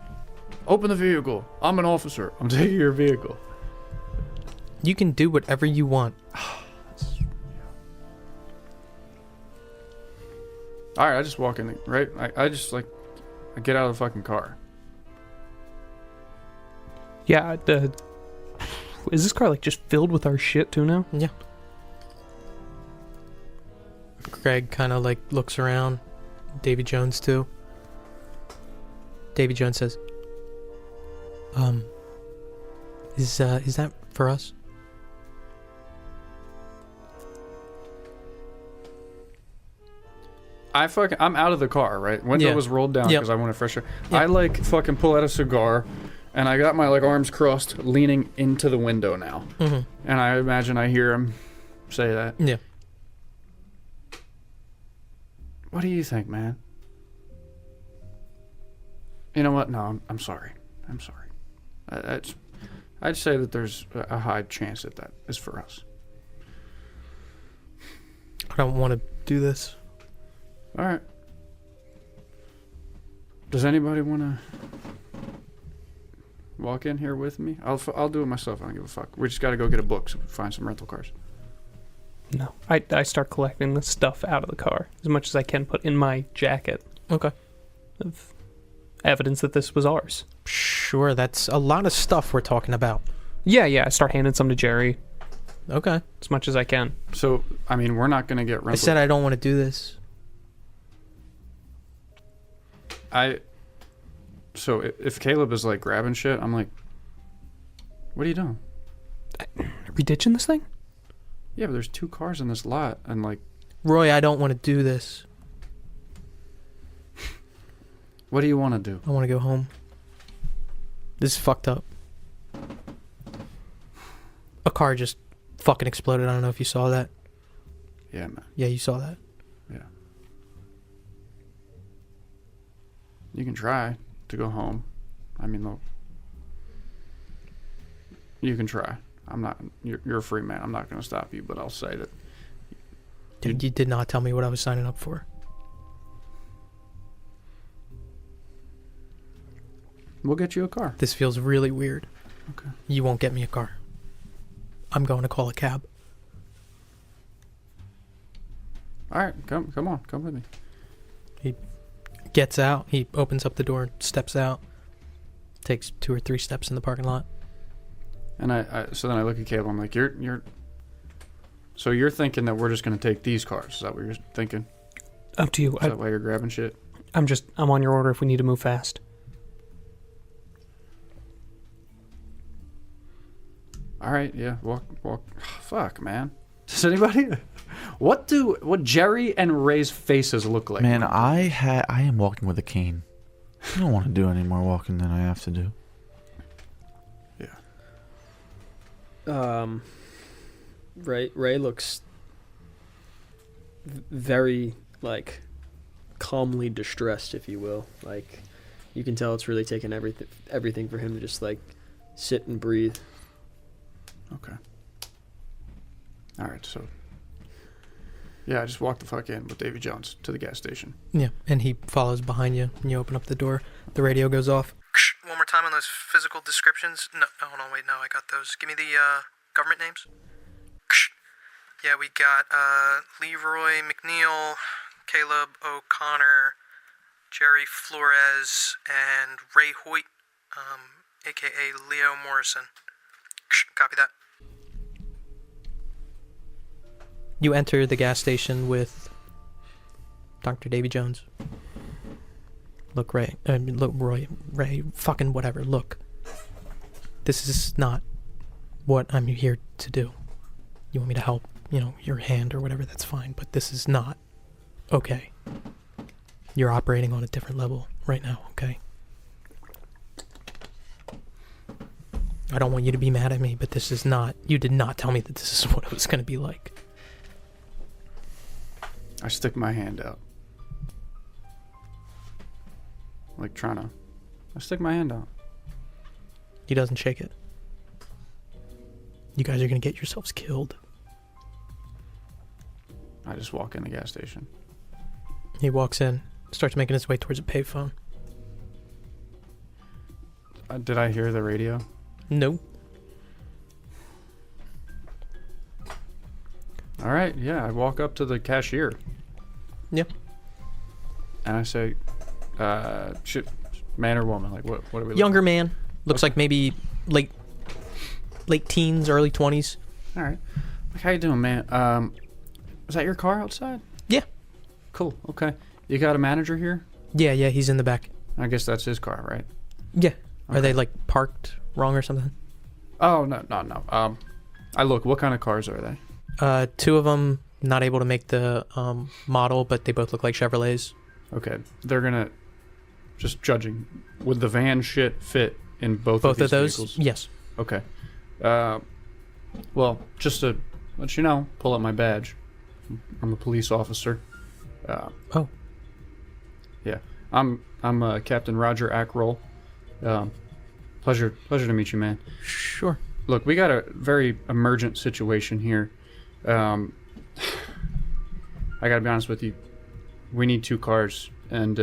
open the vehicle? I'm an officer. I'm taking your vehicle. You can do whatever you want. All right, I just walk in the right. I just like I get out of the fucking car. Yeah. Is this car like just filled with our shit too now? Yeah. Greg kind of like looks around. Davy Jones too. Davy Jones says, Is that for us? I'm out of the car, right? Window Yeah. was rolled down Yep. because I wanted fresh air. Yep. I like fucking pull out a cigar, and I got my like arms crossed, leaning into the window now. Mm-hmm. And I imagine I hear him say that. Yeah. What do you think, man? You know what? No, I'm sorry. I'm sorry. I'd say that there's a high chance that is for us. I don't want to do this. All right. Does anybody want to walk in here with me? I'll do it myself. I don't give a fuck. We just got to go get a book so we can find some rental cars. No. I start collecting the stuff out of the car as much as I can put in my jacket Okay. of evidence that this was ours. Sure, that's a lot of stuff we're talking about. Yeah, I start handing some to Jerry Okay. as much as I can. So, I mean, we're not going to get rental. I said I don't want to do this. So if Caleb is like grabbing shit, I'm like, what are you doing? Are we ditching this thing? Yeah, but there's 2 cars in this lot, and like, Roy, I don't want to do this. what do you want to do? I want to go home. This is fucked up. A car just fucking exploded. I don't know if you saw that. Yeah, man. Yeah, you saw that. Yeah. You can try to go home. I mean, look. You can try. I'm not. You're a free man. I'm not going to stop you, but I'll say that. Dude, you did not tell me what I was signing up for. We'll get you a car. This feels really weird. Okay. You won't get me a car. I'm going to call a cab. All right, come on, come with me. Gets out. He opens up the door, steps out, takes 2 or 3 steps in the parking lot. And so then I look at Caleb. I'm like, so you're thinking that we're just going to take these cars? Is that what you're thinking? Up to you. Is that why you're grabbing shit? I'm on your order if we need to move fast. All right, yeah, walk. Fuck, man. Does anybody? What Jerry and Ray's faces look like? Man, I am walking with a cane. I don't want to do any more walking than I have to do. Yeah. Ray looks very like calmly distressed, if you will. Like you can tell it's really taken everything for him to just like sit and breathe. Okay. All right, so. Yeah, I just walked the fuck in with Davy Jones to the gas station. Yeah, and he follows behind you, and you open up the door. The radio goes off. One more time on those physical descriptions. No, hold on, wait, no, I got those. Give me the government names. Yeah, we got Leroy McNeil, Caleb O'Connor, Jerry Flores, and Ray Hoyt, a.k.a. Leo Morrison. Copy that. You enter the gas station with Dr. Davy Jones. Look, Ray, fucking whatever, look. This is not what I'm here to do. You want me to help, your hand or whatever, that's fine, but this is not okay. You're operating on a different level right now, okay? I don't want you to be mad at me, but this is not, you did not tell me that this is what it was going to be like. I stick my hand out. Like I stick my hand out. He doesn't shake it. You guys are going to get yourselves killed. I just walk in the gas station. He walks in, starts making his way towards a payphone. Did I hear the radio? No. All right, yeah, I walk up to the cashier. Yep. And I say, shit, man or woman? Like, what are we Younger man. Looks like maybe late teens, early 20s. All right. Like, how you doing, man? Is that your car outside? Yeah. Cool, okay. You got a manager here? Yeah, he's in the back. I guess that's his car, right? Yeah. Are they like parked wrong or something? Oh, no. I look, what kind of cars are they? 2 of them not able to make the model, but they both look like Chevrolets. Okay. They're gonna, just judging, would the van shit fit in both Both of of these those? vehicles? Yes. Okay. Well, just to let you know, pull up my badge. I'm a police officer. Oh. Yeah. I'm Captain Roger Ackroll. Pleasure to meet you, man. Sure. Look, we got a very emergent situation here. I gotta be honest with you. We need 2 cars, and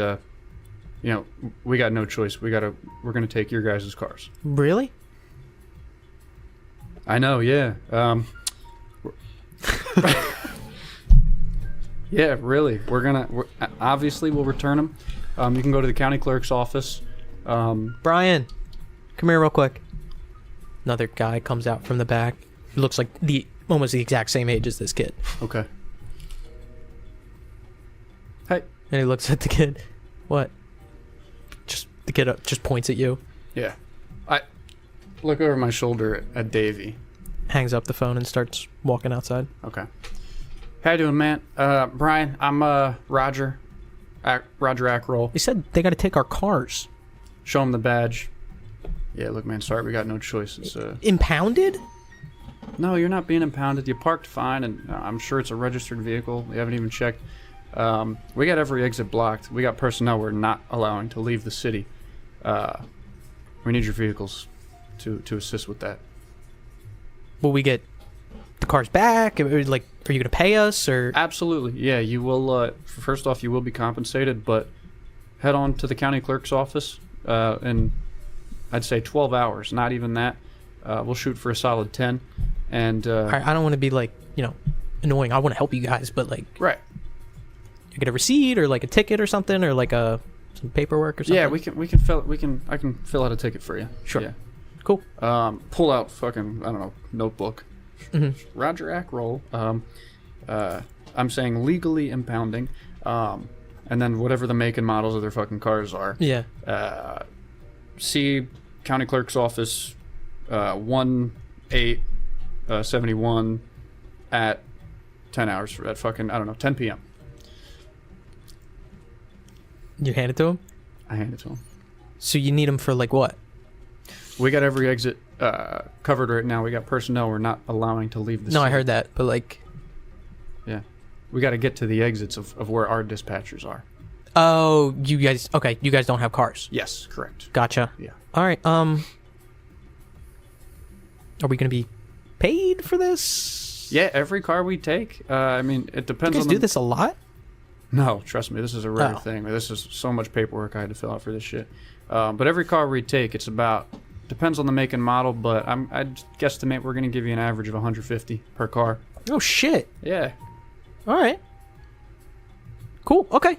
we got no choice. We're gonna take your guys' cars. Really? I know, yeah. Yeah, really. Obviously we'll return them. You can go to the county clerk's office. Brian, come here real quick. Another guy comes out from the back. He looks like almost the exact same age as this kid. Okay. Hey. And he looks at the kid. What? The kid just points at you. Yeah. I look over my shoulder at Davy. Hangs up the phone and starts walking outside. Okay. How you doing, man? Brian, I'm Roger. Roger Ackroll. He said they got to take our cars. Show him the badge. Yeah, look, man, sorry, we got no choice. It's Impounded? No, you're not being impounded. You parked fine, and I'm sure it's a registered vehicle. We haven't even checked. We got every exit blocked. We got personnel we're not allowing to leave the city. We need your vehicles to assist with that. Will we get the cars back? Are you going to pay us, or? Absolutely. Yeah, you will. First off, you will be compensated, but head on to the county clerk's office in, I'd say, 12 hours. Not even that. We'll shoot for a solid 10. And I don't want to be annoying. I want to help you guys, but right. You get a receipt or a ticket or something, or some paperwork or something. Yeah, I can fill out a ticket for you. Sure. Yeah. Cool. Pull out fucking, I don't know, notebook. Mm-hmm. Roger Ackroll. I'm saying legally impounding. And then whatever the make and models of their fucking cars are. Yeah. See county clerk's office 1871 at 10 hours at fucking, 10 p.m. You hand it to him? I hand it to him. So you need him for what? We got every exit covered right now. We got personnel we're not allowing to leave the city. No, I heard that, but yeah. We got to get to the exits of where our dispatchers are. Oh, you guys don't have cars. Yes, correct. Gotcha. Yeah. All right. Are we going to be paid for this? Yeah, every car we take. It depends. You guys do this a lot? No, trust me, this is a rare thing. This is so much paperwork I had to fill out for this shit. But every car we take, it's depends on the make and model, but I'd guesstimate we're going to give you an average of $150 per car. Oh, shit. Yeah. All right. Cool. Okay.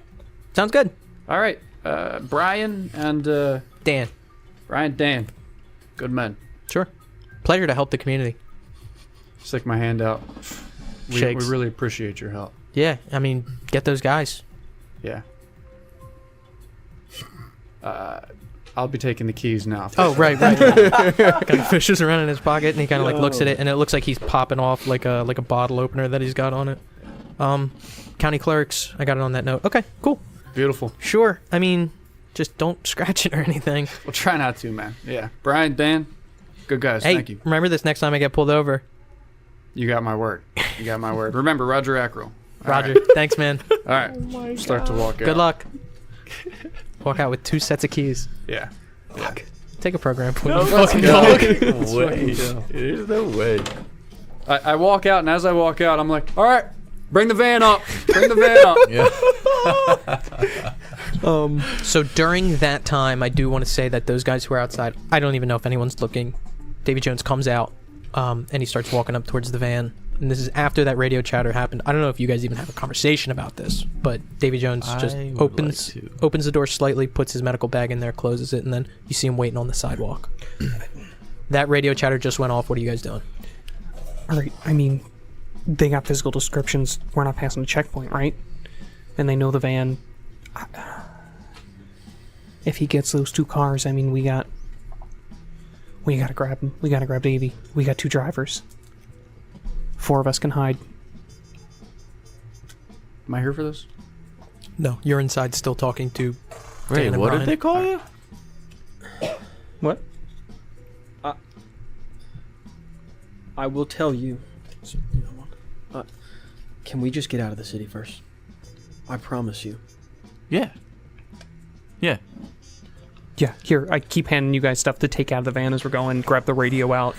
Sounds good. All right. Brian and Dan. Dan. Good men. Sure. Pleasure to help the community. Stick my hand out. We really appreciate your help. Yeah, get those guys. Yeah. I'll be taking the keys now. Oh, right. Kind of fishes around in his pocket, and he kind of looks at it, and it looks like he's popping off like a bottle opener that he's got on it. County clerks, I got it on that note. Okay, cool. Beautiful. Sure. Just don't scratch it or anything. We'll try not to, man. Yeah. Brian, Dan, good guys. Hey, thank you. Remember this next time I get pulled over. You got my word. Remember, Roger Ackroll. Roger. Right. Thanks, man. All right. Start to walk out. Good luck. Walk out with 2 sets of keys. Yeah. Fuck. Take a program point. No Fucking way. dog. There's no way. I walk out, and as I walk out, I'm like, all right, bring the van up. Bring the van up. Yeah. So during that time, I do want to say that those guys who are outside, I don't even know if anyone's looking. Davy Jones comes out, and he starts walking up towards the van. And this is after that radio chatter happened. I don't know if you guys even have a conversation about this, but Davy Jones just opens the door slightly, puts his medical bag in there, closes it, and then you see him waiting on the sidewalk. That radio chatter just went off. What are you guys doing? All right. They got physical descriptions. We're not passing the checkpoint, right? And they know the van. If he gets those 2 cars, we got We gotta grab him. We gotta grab Davy. We got 2 drivers. 4 of us can hide. Am I here for this? No, you're inside still talking to Wait, Dan and what Brian. did they call you? What? I will tell you. Can we just get out of the city first? I promise you. Yeah. Yeah. Yeah, here, I keep handing you guys stuff to take out of the van as we're going. Grab the radio out.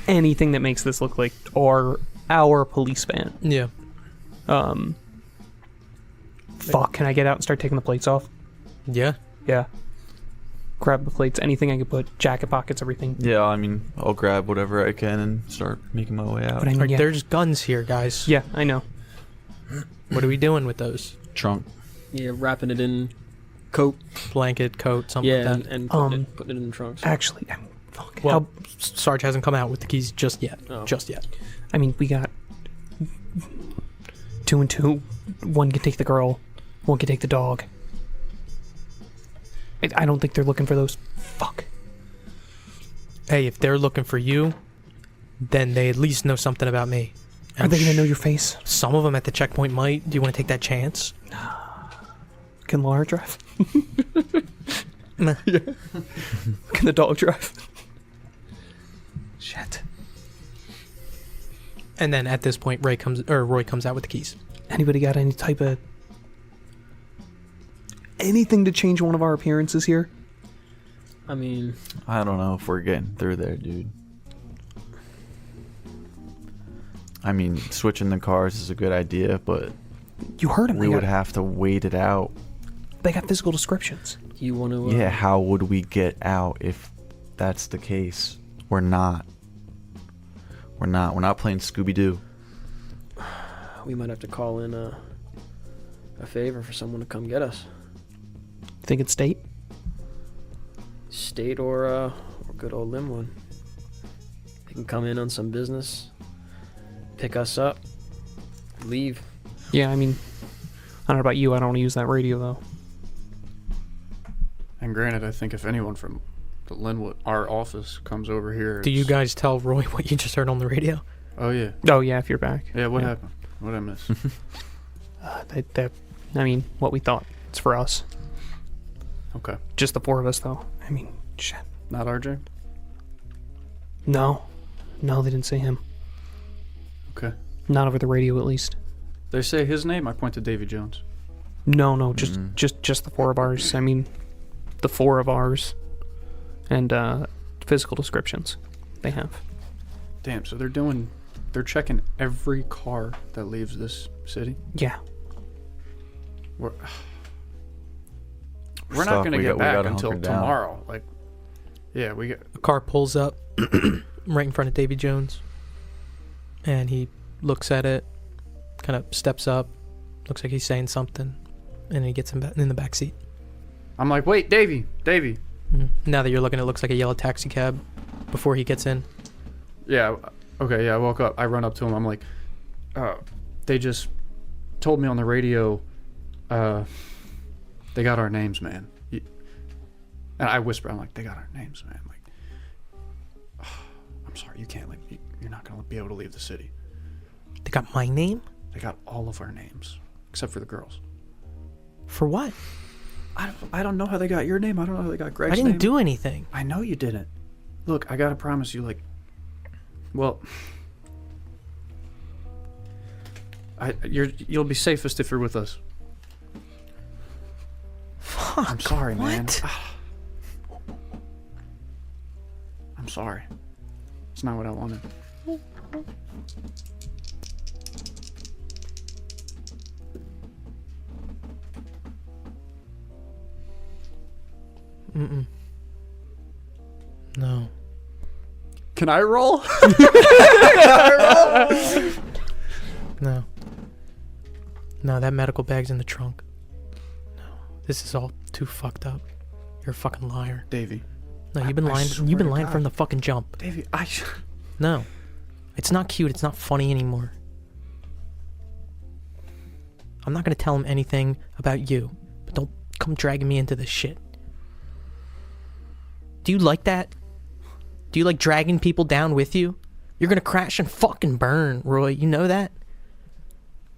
Anything that makes this look like our police van. Yeah. Fuck, can I get out and start taking the plates off? Yeah. Yeah. Grab the plates, anything I can put, jacket pockets, everything. Yeah, I mean, I'll grab whatever I can and start making my way out. But I mean, Like, yeah. there's guns here, guys. Yeah, I know. What are we doing with those? Trunk. Yeah, wrapping it in coat. Blanket, coat, something Yeah, like that. and putting it in the trunks. Actually, fuck. Well, Sarge hasn't come out with the keys just yet. Oh. Just yet. I mean, we got 2 and 2. 1 can take the girl. 1 can take the dog. I don't think they're looking for those. Fuck. Hey, if they're looking for you, then they at least know something about me. Are they gonna know your face? Some of them at the checkpoint might. Do you want to take that chance? Can Laura drive? Nah. Can the dog drive? Shit. And then at this point, Roy comes out with the keys. Anybody got any type of anything to change one of our appearances here? I mean, I don't know if we're getting through there, dude. I mean, switching the cars is a good idea, but You heard him. we would have to wait it out. They got physical descriptions. you want to... Yeah, how would we get out if that's the case? We're not. We're not playing Scooby-Doo. We might have to call in a favor for someone to come get us. Think it's state? State or good old Limwood. They can come in on some business, pick us up, leave. Yeah, I mean, I don't know about you. I don't want to use that radio though. And granted, I think if anyone from the Linwood, our office, comes over here... Do you it's- guys tell Roy what you just heard on the radio? Oh, yeah. Oh yeah, if you're back. Yeah, what happened? What did I miss? I mean, what we thought. It's for us. Okay. Just the 4 of us though. I mean, shit. Not RJ? No, they didn't say him. Okay. Not over the radio, at least. They say his name? I point to Davy Jones. No, just the 4 of ours. I mean, the 4 of ours, and physical descriptions they have. Damn, so they're checking every car that leaves this city? Yeah. We're We're not going to get back gotta until hunker down. tomorrow. Like, yeah, we get... A car pulls up right in front of Davy Jones, and he looks at it, kind of steps up, looks like he's saying something, and he gets him in the back seat. I'm like, wait, Davy. Now that you're looking, it looks like a yellow taxi cab before he gets in. Yeah, okay, yeah, I woke up. I run up to him. I'm like, they just told me on the radio, they got our names, man. And I whisper, I'm like, they got our names, man. Like, I'm sorry, you can't, like, you're not going to be able to leave the city. They got my name? They got all of our names, except for the girls. For what? I don't know how they got your name. I don't know how they got Greg's I name. didn't do anything. I know you didn't. Look, I gotta promise you, like, well, you'll be safest if you're with us. Fuck. I'm sorry, man. What? I'm sorry. It's not what I wanted. Mm-mm. No. Can I roll? No. No, that medical bag's in the trunk. No. This is all too fucked up. You're a fucking liar. Davey. No, you've been I lying. swear You've been to lying God. from the fucking jump. Davey, No. It's not cute. It's not funny anymore. I'm not gonna tell him anything about you. But don't come dragging me into this shit. Do you like that? Do you like dragging people down with you? You're gonna crash and fucking burn, Roy. You know that?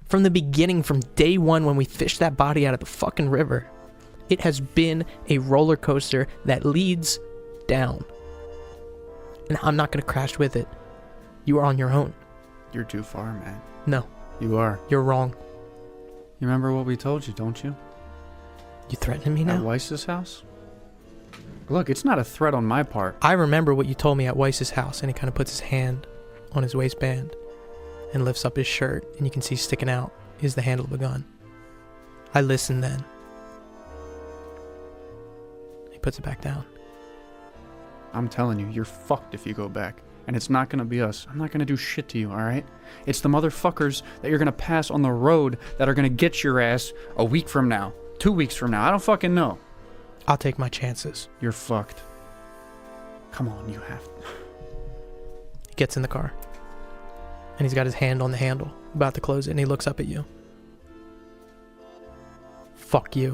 From the beginning, from day one when we fished that body out of the fucking river, it has been a roller coaster that leads down. And I'm not gonna crash with it. You are on your own. You're too far, man. No, You are. you're wrong. You remember what we told you, don't you? You threatening me At now? Weiss's house? Look, it's not a threat on my part. I remember what you told me at Weiss's house, and he kind of puts his hand on his waistband and lifts up his shirt, and you can see sticking out is the handle of a gun. I listened then. He puts it back down. I'm telling you, you're fucked if you go back. And it's not gonna be us. I'm not gonna do shit to you, alright? It's the motherfuckers that you're gonna pass on the road that are gonna get your ass a week from now, 2 weeks from now. I don't fucking know. I'll take my chances. You're fucked. Come on, you have to. He gets in the car. And he's got his hand on the handle, about to close it, and he looks up at you. Fuck you.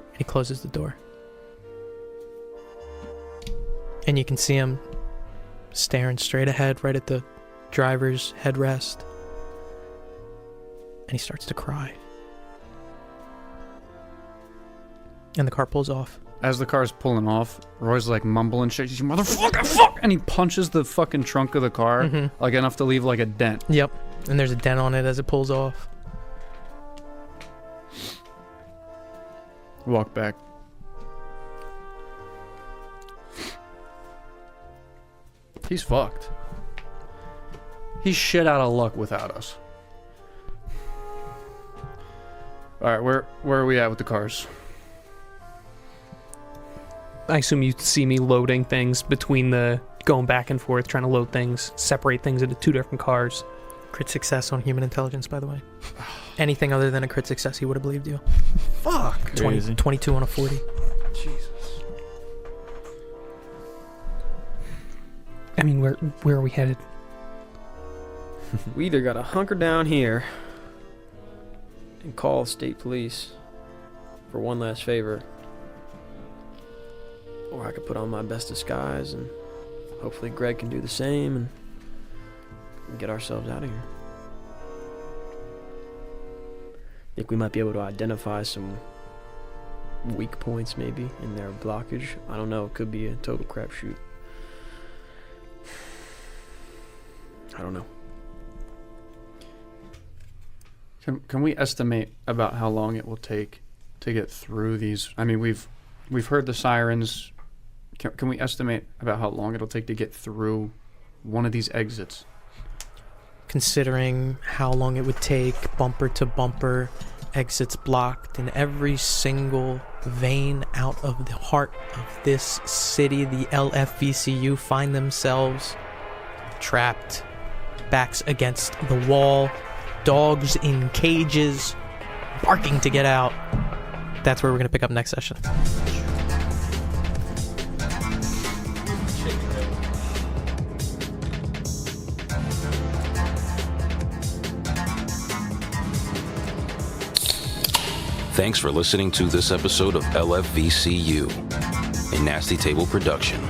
And he closes the door. And you can see him staring straight ahead, right at the driver's headrest. And he starts to cry. And the car pulls off. As the car's pulling off, Roy's like mumbling shit. He's motherfucker, fuck! And he punches the fucking trunk of the car, like enough to leave like a dent. Yep. And there's a dent on it as it pulls off. Walk back. He's fucked. He's shit out of luck without us. Alright, where are we at with the cars? I assume you see me loading things between the going back and forth, trying to load things, separate things into 2 different cars. Crit success on human intelligence, by the way. Anything other than a crit success, he would have believed you. Fuck! 22 on a 40. Jesus. I mean, where are we headed? We either gotta hunker down here and call state police for one last favor, or I could put on my best disguise and hopefully Greg can do the same and get ourselves out of here. Think we might be able to identify some weak points maybe in their blockage. I don't know, it could be a total crapshoot. I don't know. Can we estimate about how long it will take to get through these? I mean, we've heard the sirens. Can we estimate about how long it'll take to get through one of these exits? Considering how long it would take, bumper to bumper, exits blocked, and every single vein out of the heart of this city, the LFVCU, find themselves trapped, backs against the wall, dogs in cages, barking to get out. That's where we're going to pick up next session. Thanks for listening to this episode of LFVCU, a Nasty Table production.